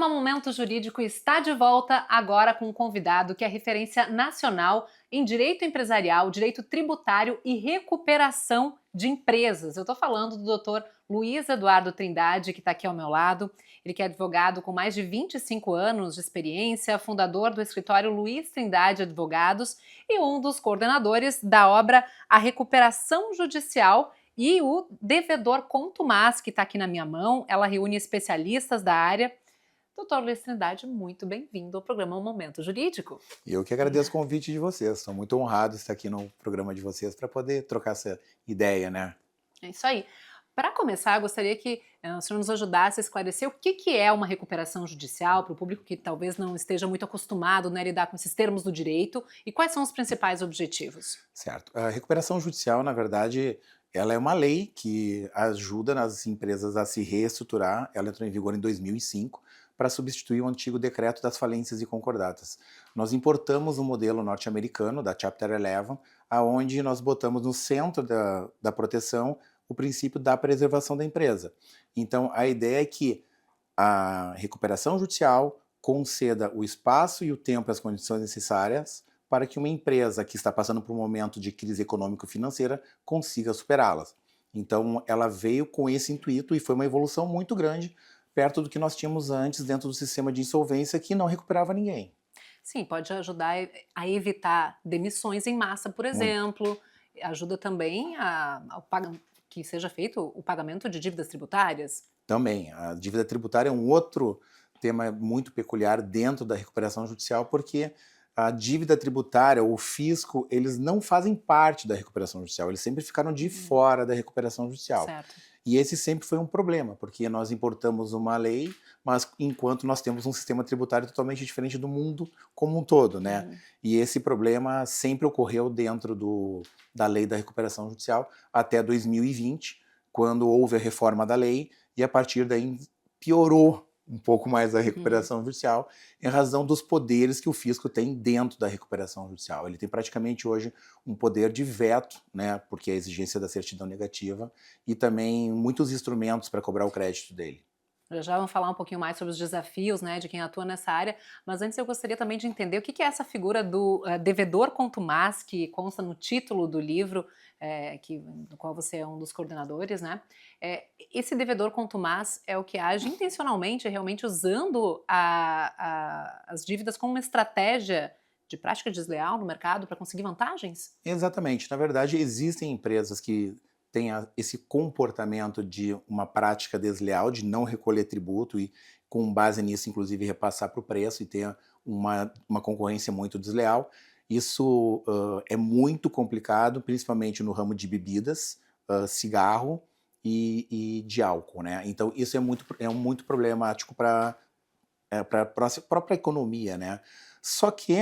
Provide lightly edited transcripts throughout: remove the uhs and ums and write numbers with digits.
programa Momento Jurídico está de volta agora com um convidado que é referência nacional em direito empresarial, direito tributário e recuperação de empresas. Eu estou falando do Dr. Luiz Eduardo Trindade, que está aqui ao meu lado. Ele que é advogado com mais de 25 anos de experiência, fundador do escritório Luiz Trindade Advogados e um dos coordenadores da obra A Recuperação Judicial e o Devedor Contumaz, que está aqui na minha mão. Ela reúne especialistas da área. Doutor Luiz Trindade, muito bem-vindo ao programa Momento Jurídico. E eu que agradeço o convite de vocês. Estou muito honrado de estar aqui no programa de vocês para poder trocar essa ideia, né? É isso aí. Para começar, eu gostaria que o senhor nos ajudasse a esclarecer o que é uma recuperação judicial para o público que talvez não esteja muito acostumado, né, a lidar com esses termos do direito e quais são os principais objetivos. Certo. A recuperação judicial, na verdade, ela é uma lei que ajuda as empresas a se reestruturar. Ela entrou em vigor em 2005 para substituir o antigo decreto das falências e concordatas. Nós importamos um modelo norte-americano, da Chapter 11, aonde nós botamos no centro da proteção o princípio da preservação da empresa. Então, a ideia é que a recuperação judicial conceda o espaço e o tempo e as condições necessárias para que uma empresa que está passando por um momento de crise econômico-financeira consiga superá-las. Então, ela veio com esse intuito e foi uma evolução muito grande perto do que nós tínhamos antes dentro do sistema de insolvência, que não recuperava ninguém. Sim, pode ajudar a evitar demissões em massa, por Muito. exemplo. Ajuda também que seja feito o pagamento de dívidas tributárias. Também, a dívida tributária é um outro tema muito peculiar dentro da recuperação judicial, porque a dívida tributária, o fisco, eles não fazem parte da recuperação judicial, eles sempre ficaram de fora da recuperação judicial. Certo. E esse sempre foi um problema, porque nós importamos uma lei, mas enquanto nós temos um sistema tributário totalmente diferente do mundo como um todo, né? E esse problema sempre ocorreu dentro da lei da recuperação judicial até 2020, quando houve a reforma da lei, e a partir daí piorou um pouco mais a recuperação judicial, em razão dos poderes que o fisco tem dentro da recuperação judicial. Ele tem praticamente hoje um poder de veto, né, porque é a exigência da certidão negativa, e também muitos instrumentos para cobrar o crédito dele. Já vamos falar um pouquinho mais sobre os desafios, né, de quem atua nessa área, mas antes eu gostaria também de entender o que é essa figura do devedor contumaz, que consta no título do livro, do qual você é um dos coordenadores, né? Esse devedor contumaz é o que age intencionalmente, realmente usando as dívidas como uma estratégia de prática desleal no mercado para conseguir vantagens? Exatamente. Na verdade, existem empresas que têm esse comportamento de uma prática desleal, de não recolher tributo e, com base nisso, inclusive, repassar para o preço e ter uma concorrência muito desleal. Isso é muito complicado, principalmente no ramo de bebidas, cigarro e de álcool, né? Então, isso é muito problemático para a própria economia, né? Só que,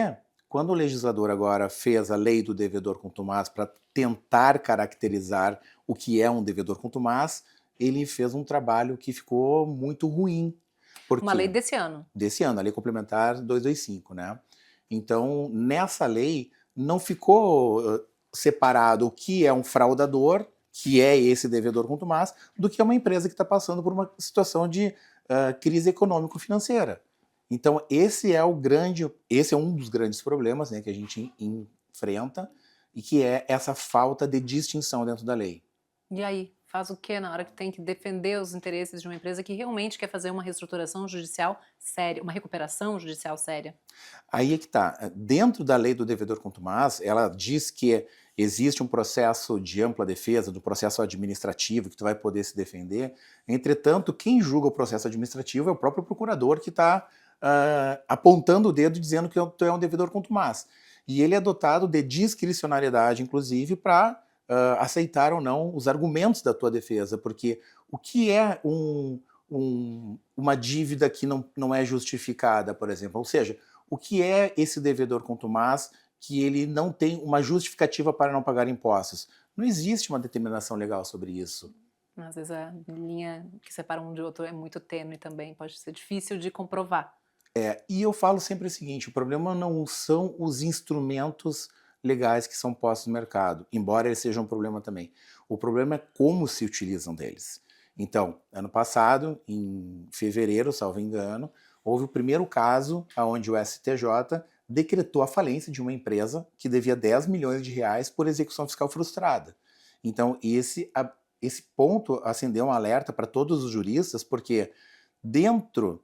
quando o legislador agora fez a lei do devedor contumaz para tentar caracterizar o que é um devedor contumaz, ele fez um trabalho que ficou muito ruim. Por Uma lei quê? desse ano. Desse ano, a Lei Complementar 225, né? Então, nessa lei, não ficou separado o que é um fraudador, que é esse devedor contumaz, do que é uma empresa que está passando por uma situação de crise econômico-financeira. Então, esse é um dos grandes problemas, né, que a gente enfrenta, e que é essa falta de distinção dentro da lei. E aí, faz o quê na hora que tem que defender os interesses de uma empresa que realmente quer fazer uma reestruturação judicial séria, uma recuperação judicial séria? Aí é que está. Dentro da lei do devedor contumaz, ela diz que existe um processo de ampla defesa, do processo administrativo, que tu vai poder se defender. Entretanto, quem julga o processo administrativo é o próprio procurador que está apontando o dedo dizendo que tu é um devedor contumaz. E ele é dotado de discricionariedade, inclusive, para aceitar ou não os argumentos da tua defesa, porque o que é uma dívida que não é justificada, por exemplo? Ou seja, o que é esse devedor contumaz que ele não tem uma justificativa para não pagar impostos? Não existe uma determinação legal sobre isso. Às vezes a linha que separa um de outro é muito tênue também, pode ser difícil de comprovar. E eu falo sempre o seguinte, o problema não são os instrumentos legais que são postos no mercado, embora eles sejam um problema também. O problema é como se utilizam deles. Então, ano passado, em fevereiro, salvo engano, houve o primeiro caso onde o STJ decretou a falência de uma empresa que devia 10 milhões de reais por execução fiscal frustrada. Então, esse ponto acendeu um alerta para todos os juristas, porque dentro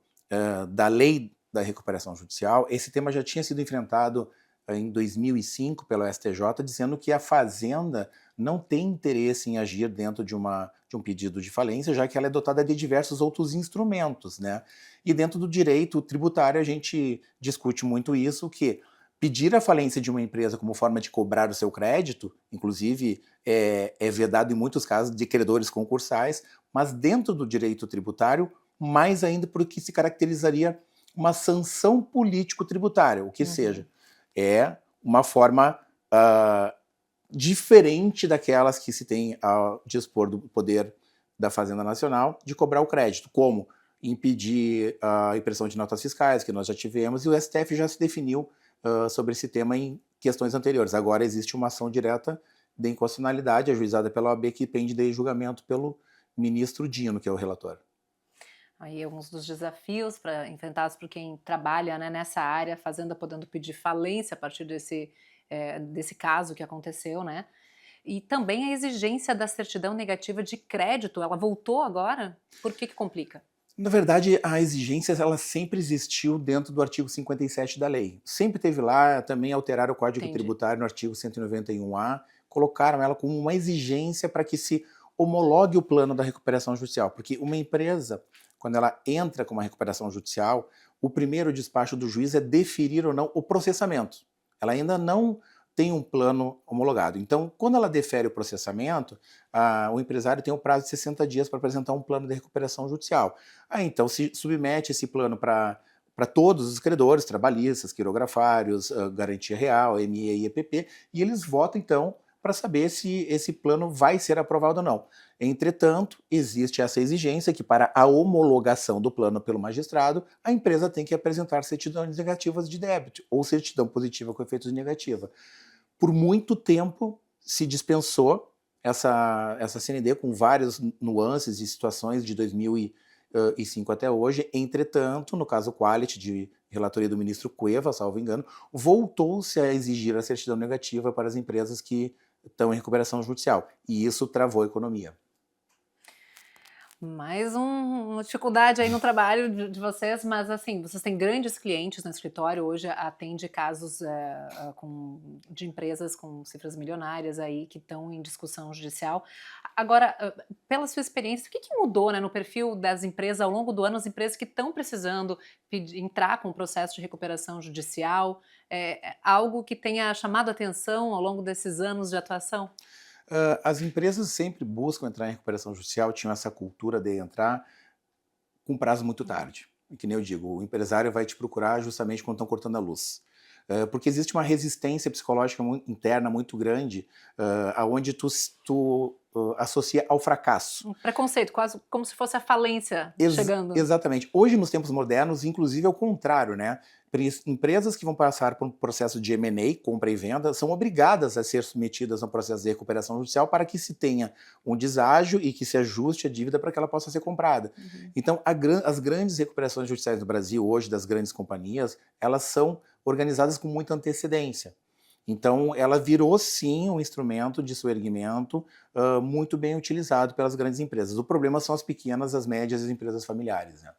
da lei da recuperação judicial, esse tema já tinha sido enfrentado em 2005 pelo STJ, dizendo que a Fazenda não tem interesse em agir dentro de um pedido de falência, já que ela é dotada de diversos outros instrumentos, né? E dentro do direito tributário a gente discute muito isso, que pedir a falência de uma empresa como forma de cobrar o seu crédito, inclusive é vedado em muitos casos de credores concursais, mas dentro do direito tributário, mais ainda porque se caracterizaria uma sanção político-tributária, o que seja. É uma forma diferente daquelas que se tem a dispor do poder da Fazenda Nacional de cobrar o crédito, como impedir a impressão de notas fiscais, que nós já tivemos, e o STF já se definiu sobre esse tema em questões anteriores. Agora existe uma ação direta de inconstitucionalidade ajuizada pela OAB que pende de julgamento pelo ministro Dino, que é o relator. Aí é um dos desafios enfrentados por quem trabalha, né, nessa área, a Fazenda podendo pedir falência a partir desse caso que aconteceu, né? E também a exigência da certidão negativa de crédito, ela voltou agora? Por que complica? Na verdade, a exigência ela sempre existiu dentro do artigo 57 da lei. Sempre teve lá, também alteraram o Código Tributário no artigo 191A, colocaram ela como uma exigência para que se homologue o plano da recuperação judicial, porque uma empresa, quando ela entra com uma recuperação judicial, o primeiro despacho do juiz é deferir ou não o processamento. Ela ainda não tem um plano homologado. Então, quando ela defere o processamento, o empresário tem um prazo de 60 dias para apresentar um plano de recuperação judicial. Então se submete esse plano para todos os credores, trabalhistas, quirografários, garantia real, ME e EPP, e eles votam, então, para saber se esse plano vai ser aprovado ou não. Entretanto, existe essa exigência que, para a homologação do plano pelo magistrado, a empresa tem que apresentar certidões negativas de débito ou certidão positiva com efeitos negativa. Por muito tempo se dispensou essa CND com várias nuances e situações de 2005 até hoje. Entretanto, no caso Qualit, de relatoria do ministro Cueva, salvo engano, voltou-se a exigir a certidão negativa para as empresas que estão em recuperação judicial. E isso travou a economia. Mais uma dificuldade aí no trabalho de vocês, mas assim, vocês têm grandes clientes no escritório, hoje atende casos de empresas com cifras milionárias aí que estão em discussão judicial. Agora, pela sua experiência, o que mudou, né, no perfil das empresas ao longo do ano, as empresas que estão precisando entrar com o processo de recuperação judicial? Algo que tenha chamado a atenção ao longo desses anos de atuação? As empresas sempre buscam entrar em recuperação judicial, tinham essa cultura de entrar com prazo muito tarde. Que nem eu digo, o empresário vai te procurar justamente quando estão cortando a luz. Porque existe uma resistência psicológica interna muito grande, aonde tu associa ao fracasso. Um preconceito, quase como se fosse a falência chegando. Exatamente. Hoje, nos tempos modernos, inclusive é o contrário, né? Empresas que vão passar por um processo de M&A, compra e venda, são obrigadas a ser submetidas a um processo de recuperação judicial para que se tenha um deságio e que se ajuste a dívida para que ela possa ser comprada. Então, as grandes recuperações judiciais do Brasil, hoje, das grandes companhias, elas são organizadas com muita antecedência. Então, ela virou, sim, um instrumento de soerguimento muito bem utilizado pelas grandes empresas. O problema são as pequenas, as médias e as empresas familiares, né?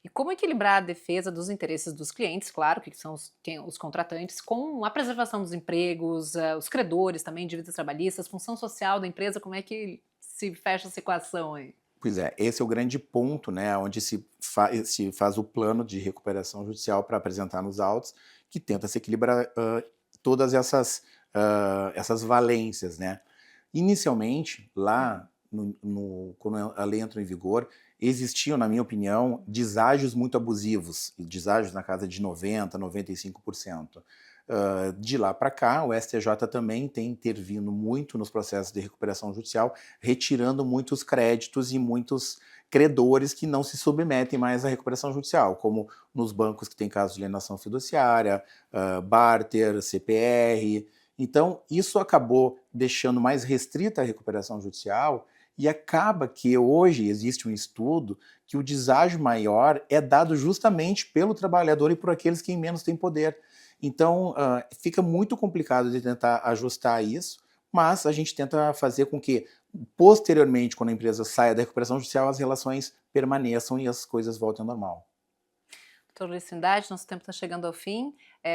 E como equilibrar a defesa dos interesses dos clientes, claro, que são os contratantes, com a preservação dos empregos, os credores também, dívidas trabalhistas, função social da empresa, como é que se fecha essa equação aí? Pois é, esse é o grande ponto, né, onde se faz o plano de recuperação judicial para apresentar nos autos, que tenta se equilibrar todas essas valências, né? Inicialmente, lá, quando a lei entrou em vigor, existiam, na minha opinião, deságios muito abusivos, deságios na casa de 90%, 95%. De lá para cá, o STJ também tem intervindo muito nos processos de recuperação judicial, retirando muitos créditos e muitos credores que não se submetem mais à recuperação judicial, como nos bancos que têm casos de alienação fiduciária, barter, CPR. Então, isso acabou deixando mais restrita a recuperação judicial E acaba que hoje existe um estudo que o deságio maior é dado justamente pelo trabalhador e por aqueles que menos têm poder. Então, fica muito complicado de tentar ajustar isso, mas a gente tenta fazer com que, posteriormente, quando a empresa saia da recuperação judicial, as relações permaneçam e as coisas voltem ao normal. Doutor Luiz Trindade, nosso tempo está chegando ao fim.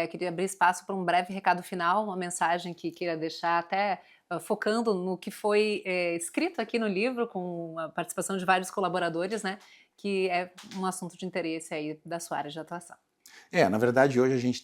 Queria abrir espaço para um breve recado final, uma mensagem que queira deixar, até focando no que foi escrito aqui no livro, com a participação de vários colaboradores, né? Que é um assunto de interesse aí da sua área de atuação. Na verdade, hoje a gente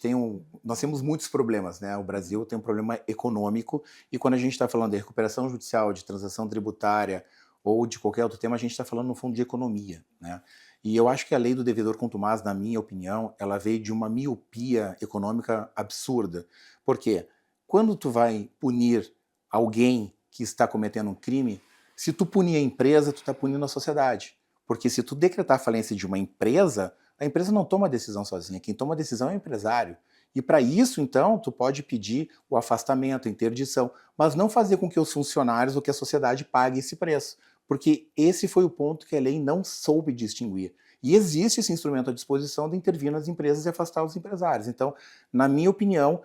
nós temos muitos problemas, né? O Brasil tem um problema econômico e quando a gente está falando de recuperação judicial, de transação tributária ou de qualquer outro tema, a gente está falando no fundo de economia, né? E eu acho que a lei do devedor contumaz, na minha opinião, ela veio de uma miopia econômica absurda. Por quê? Quando tu vai punir alguém que está cometendo um crime, se tu punir a empresa, tu está punindo a sociedade. Porque se tu decretar a falência de uma empresa, a empresa não toma a decisão sozinha, quem toma a decisão é o empresário. E para isso, então, tu pode pedir o afastamento, a interdição, mas não fazer com que os funcionários ou que a sociedade pague esse preço. Porque esse foi o ponto que a lei não soube distinguir. E existe esse instrumento à disposição de intervir nas empresas e afastar os empresários. Então, na minha opinião,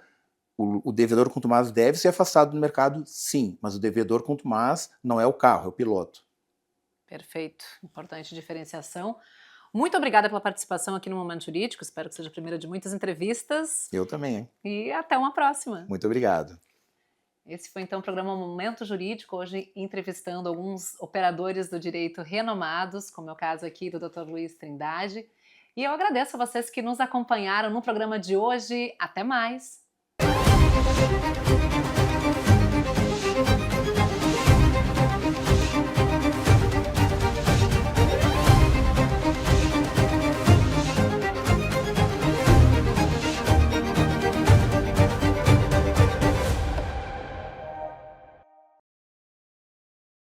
o devedor contumaz deve ser afastado do mercado, sim, mas o devedor contumaz não é o carro, é o piloto. Perfeito, importante diferenciação. Muito obrigada pela participação aqui no Momento Jurídico, espero que seja a primeira de muitas entrevistas. Eu também, hein? E até uma próxima. Muito obrigado. Esse foi então o programa Momento Jurídico, hoje entrevistando alguns operadores do direito renomados, como é o caso aqui do Dr. Luiz Trindade. E eu agradeço a vocês que nos acompanharam no programa de hoje. Até mais!